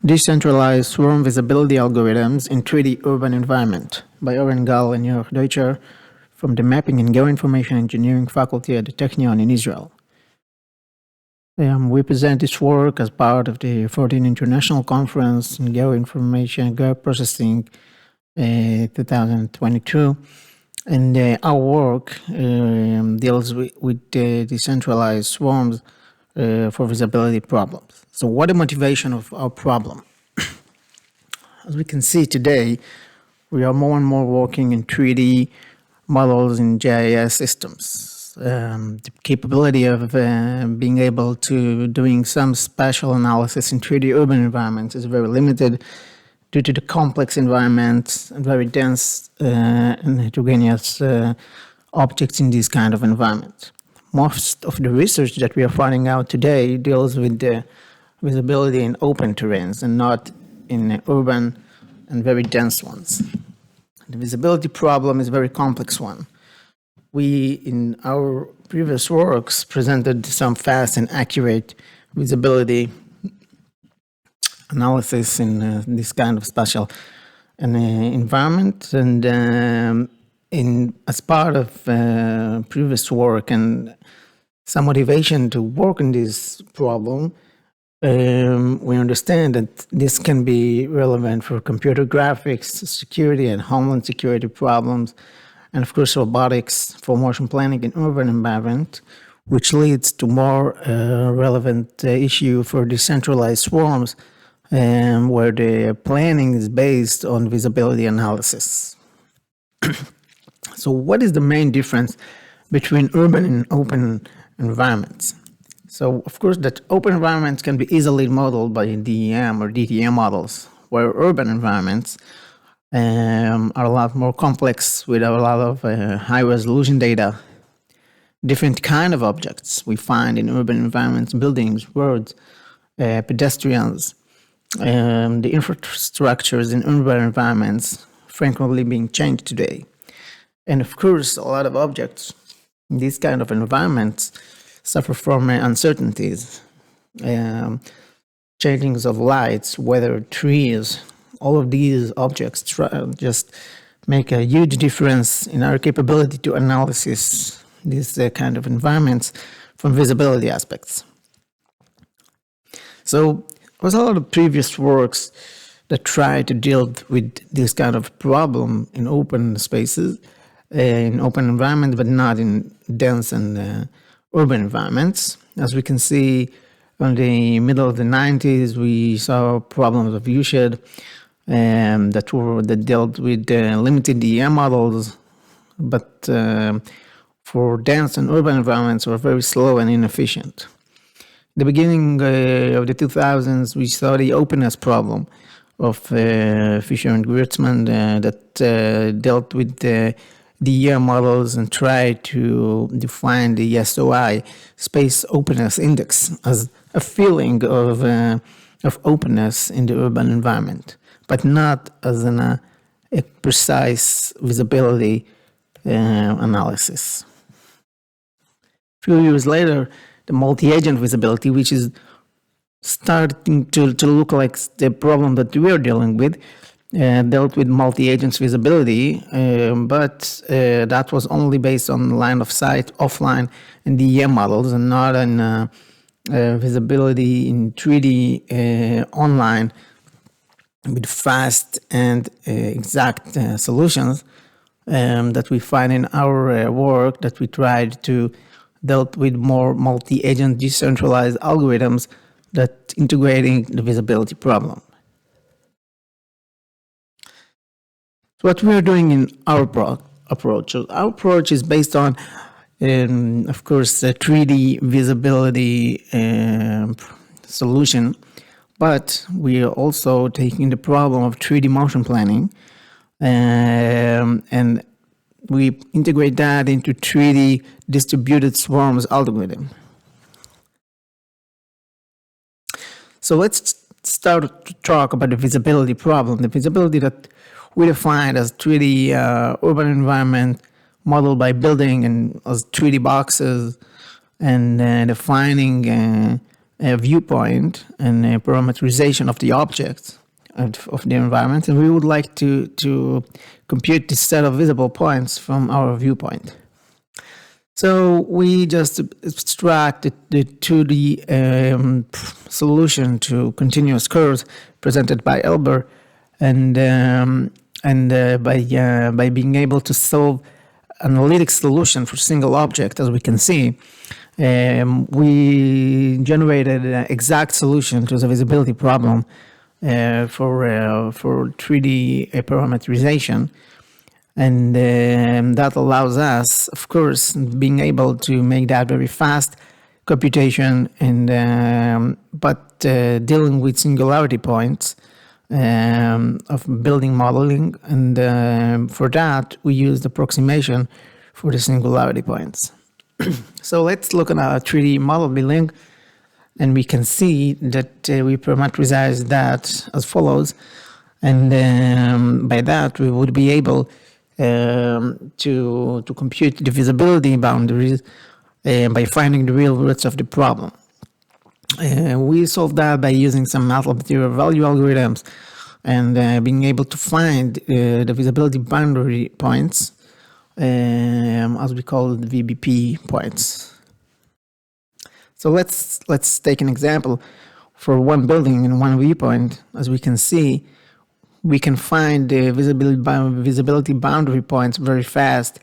Decentralized Swarm Visibility Algorithms in 3D Urban Environment by Oren Gal and Jörg Doytsher from the Mapping and Geoinformation Engineering faculty at the Technion in Israel. We present this work as part of the 14th International Conference in Geoinformation and Geoprocessing 2022. And our work deals with decentralized swarms for visibility problems. So what the motivation of our problem? As we can see today, we are more and more working in 3D models in GIS systems. The capability of being able to doing some spatial analysis in 3D urban environments is very limited due to the complex environments and very dense and heterogeneous objects in these kind of environments. Most of the research that we are finding out today deals with the visibility in open terrains and not in urban and very dense ones. The visibility problem is a very complex one. We, in our previous works, presented some fast and accurate visibility analysis in this kind of spatial environment, and as part of previous work and some motivation to work on this problem, we understand that this can be relevant for computer graphics, security and homeland security problems, and of course robotics for motion planning in urban environment, which leads to more relevant issue for decentralized swarms, where the planning is based on visibility analysis. So what is the main difference between urban and open environments? So of course that open environments can be easily modeled by DEM or DTM models, where urban environments are a lot more complex with a lot of high resolution data. Different kind of objects we find in urban environments, buildings, roads, pedestrians, the infrastructures in urban environments frequently being changed today. And of course, a lot of objects in these kind of environments suffer from uncertainties, changings of lights, weather, trees. All of these objects just make a huge difference in our capability to analysis these kind of environments from visibility aspects. So there was a lot of previous works that try to deal with this kind of problem in open spaces, in open environments, but not in dense and urban environments. As we can see, in the middle of the 90s, we saw problems of viewshed that dealt with limited DEM models, but for dense and urban environments were very slow and inefficient. The beginning of the 2000s, we saw the openness problem of Fisher and Gewirtzman that dealt with the DEM models and tried to define the SOI, Space Openness Index, as a feeling of openness in the urban environment, but not as a precise visibility analysis. A few years later, the multi-agent visibility, which is starting to look like the problem that we are dealing with, dealt with multi-agents visibility, but that was only based on line of sight, offline, and DEM models, and not on visibility in 3D online with fast and exact solutions that we find in our work, that we tried to dealt with more multi-agent decentralized algorithms that integrating the visibility problem. So what we are doing in our approach. So our approach is based on, of course, a 3D visibility solution, but we are also taking the problem of 3D motion planning and we integrate that into 3D distributed swarms algorithm. So let's start to talk about the visibility problem. The visibility that we define as 3D urban environment modeled by building and as 3D boxes and defining viewpoint and parameterization of the objects of the environment, and we would like to compute this set of visible points from our viewpoint. So we just extract the 2D solution to continuous curves presented by Elber, and by being able to solve analytic solution for single object, as we can see, we generated an exact solution to the visibility problem for 3D parameterization. And that allows us, of course, being able to make that very fast computation, and but dealing with singularity points of building modeling. And for that, we used approximation for the singularity points. So let's look at our 3D model building, and we can see that we parameterize that as follows. And by that, we would be able to compute the visibility boundaries by finding the real roots of the problem. We solved that by using some material value algorithms and being able to find the visibility boundary points, as we call the VBP points. So let's take an example for one building and one viewpoint. As we can see, we can find the visibility boundary points very fast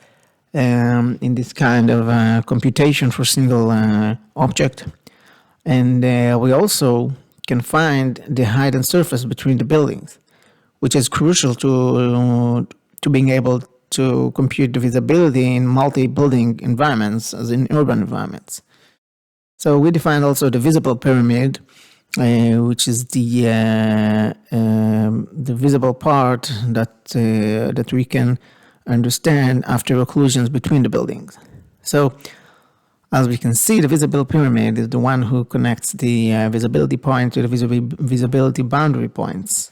in this kind of computation for single object. And we also can find the height and surface between the buildings, which is crucial to being able to compute the visibility in multi-building environments, as in urban environments. So we defined also the visible pyramid, which is the visible part that we can understand after occlusions between the buildings. So as we can see, the visible pyramid is the one who connects the visibility point to the visibility boundary points.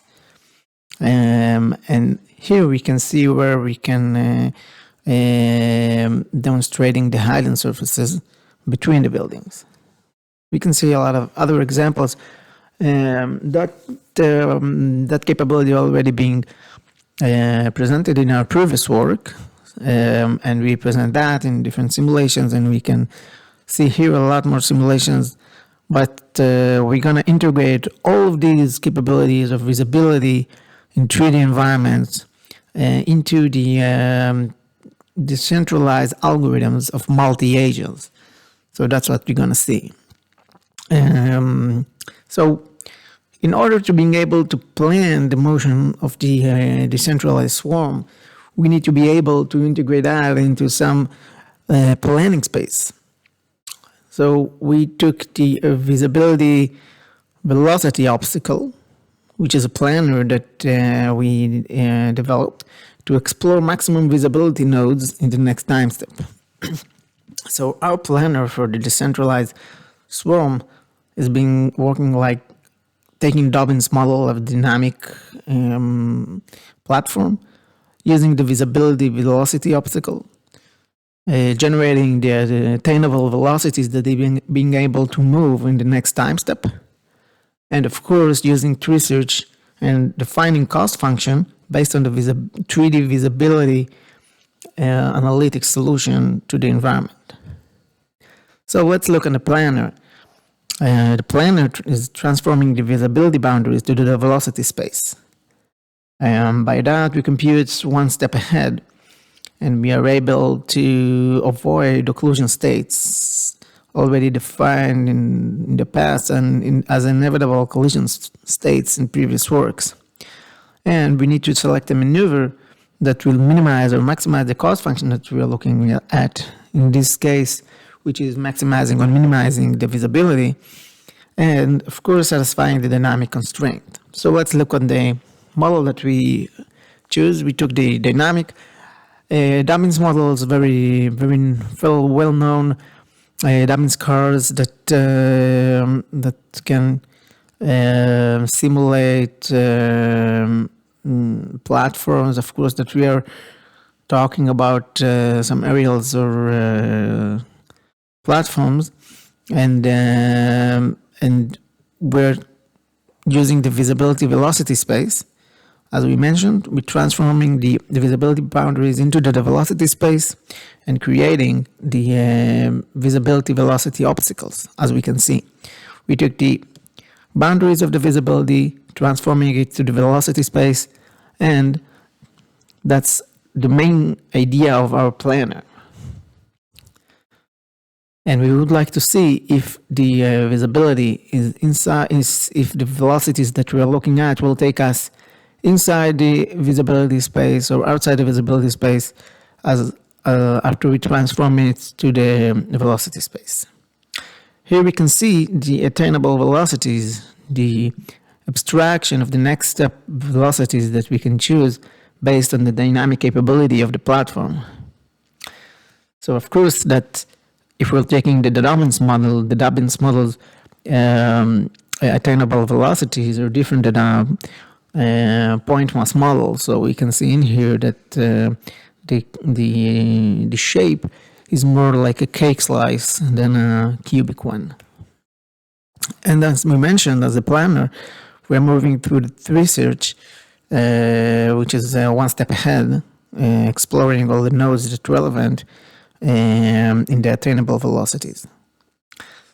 And here we can see where we can demonstrating the height and surfaces between the buildings. We can see a lot of other examples that capability already being presented in our previous work, and we present that in different simulations, and we can see here a lot more simulations. But we're going to integrate all of these capabilities of visibility in 3D environments into the decentralized algorithms of multi-agents. So that's what we're going to see. So in order to being able to plan the motion of the decentralized swarm, we need to be able to integrate that into some planning space. So we took the visibility velocity obstacle, which is a planner that we developed to explore maximum visibility nodes in the next time step. So our planner for the decentralized swarm is working like taking Dobbin's model of dynamic platform, using the visibility velocity obstacle, generating the attainable velocities that they're being able to move in the next time step, and of course using tree search and defining cost function based on the 3D visibility analytic solution to the environment. So let's look at the planner. The planner is transforming the visibility boundaries to the velocity space. By that, we compute one step ahead, and we are able to avoid occlusion states already defined in the past and as inevitable collision states in previous works. And we need to select a maneuver that will minimize or maximize the cost function that we are looking at, in this case, which is maximizing or minimizing the visibility, and of course satisfying the dynamic constraint. So let's look at the model that we choose. We took the dynamic. Dobbin's model is very well known. Dobbin's cars that can simulate platforms. Of course, that we are talking about some aerials or platforms, and and we're using the visibility velocity space. As we mentioned, we're transforming the visibility boundaries into the velocity space and creating the visibility velocity obstacles, as we can see. We took the boundaries of the visibility, transforming it to the velocity space, and that's the main idea of our planner. And we would like to see if the visibility is inside, if the velocities that we are looking at will take us inside the visibility space or outside the visibility space as after we transform it to the velocity space. Here we can see the attainable velocities, the abstraction of the next step velocities that we can choose based on the dynamic capability of the platform. So of course that if we're taking the Dobbins model's attainable velocities are different than point mass model. So we can see in here that the shape is more like a cake slice than a cubic one. And as we mentioned, as a planner, we're moving through the research, which is one step ahead, exploring all the nodes that are relevant in the attainable velocities.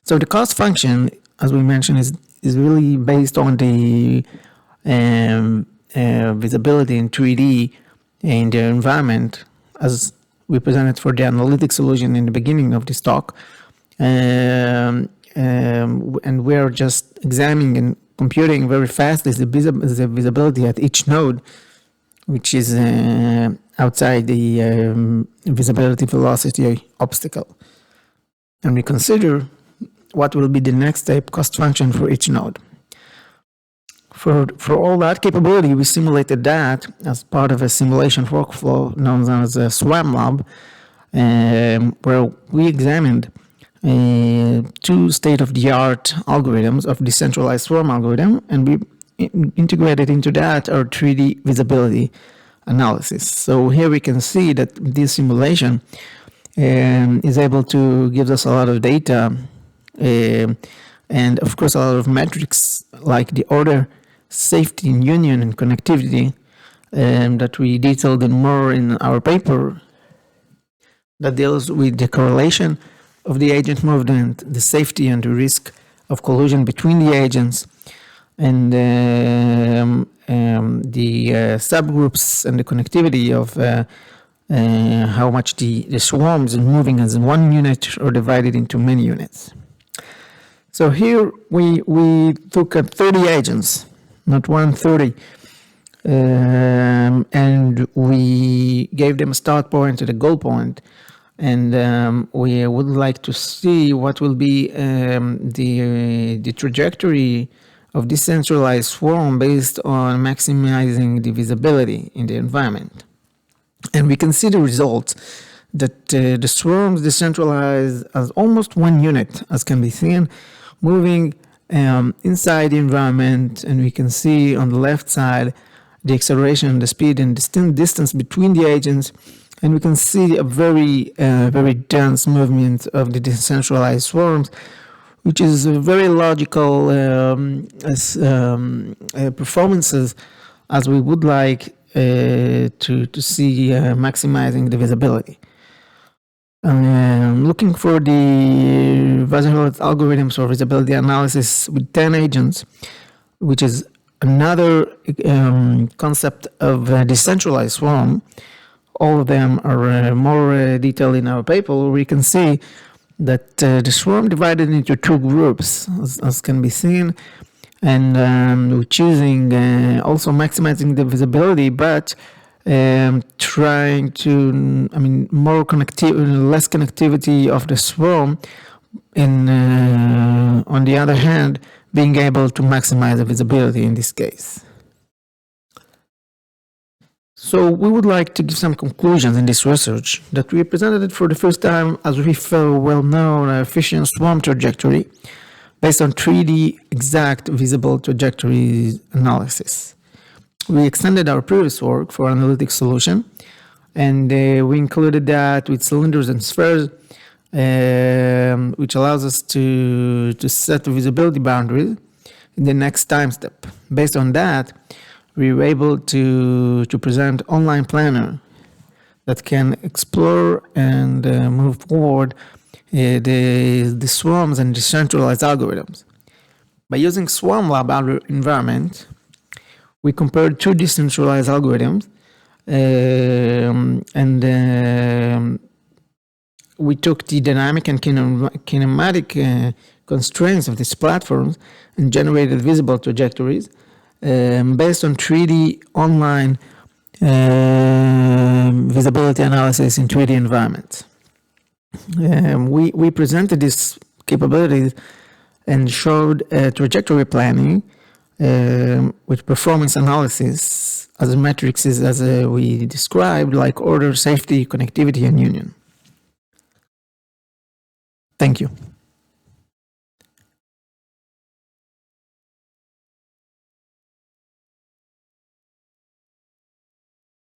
So the cost function, as we mentioned, is really based on the visibility in 3D in the environment, as we presented for the analytic solution in the beginning of this talk. And we're just examining and computing very fast the visibility at each node, which is outside the visibility velocity obstacle. And we consider what will be the next step cost function for each node. For all that capability, we simulated that as part of a simulation workflow known as a SWAM lab, where we examined two state-of-the-art algorithms of decentralized swarm algorithm, and we integrated into that our 3D visibility analysis. So here we can see that this simulation is able to give us a lot of data and of course a lot of metrics like the order, safety, and union and connectivity that we detailed in more in our paper that deals with the correlation of the agent movement, the safety and the risk of collision between the agents, and the subgroups and the connectivity of how much the swarms are moving as one unit or divided into many units. So here we took 30 agents, not 130, and we gave them a start point and a goal point, and we would like to see what will be the trajectory of decentralized swarm based on maximizing the visibility in the environment. And we can see the results that the swarms decentralize as almost one unit, as can be seen, moving inside the environment, and we can see on the left side the acceleration, the speed, and the distance between the agents, and we can see a very dense movement of the decentralized swarms, which is a very logical performances as we would like to see maximizing the visibility. Looking for the Wasserheld algorithms for visibility analysis with 10 agents, which is another concept of a decentralized swarm. All of them are more detailed in our paper. We can see that the swarm divided into two groups, as can be seen, and we're choosing also maximizing the visibility, but trying to, more connectivity, less connectivity of the swarm, and on the other hand, being able to maximize the visibility in this case. So we would like to give some conclusions in this research that we presented it for the first time as we felt well-known efficient swarm trajectory based on 3D exact visible trajectory analysis. We extended our previous work for analytic solution, and we included that with cylinders and spheres which allows us to set the visibility boundaries in the next time step. Based on that, we were able to present online planner that can explore and move forward the swarms and decentralized algorithms. By using Swarm Lab environment, we compared two decentralized algorithms, and we took the dynamic and kinematic constraints of these platforms and generated visible trajectories based on 3D online visibility analysis in 3D environments. We presented these capabilities and showed trajectory planning with performance analysis as metrics as we described, like order, safety, connectivity, and union. Thank you.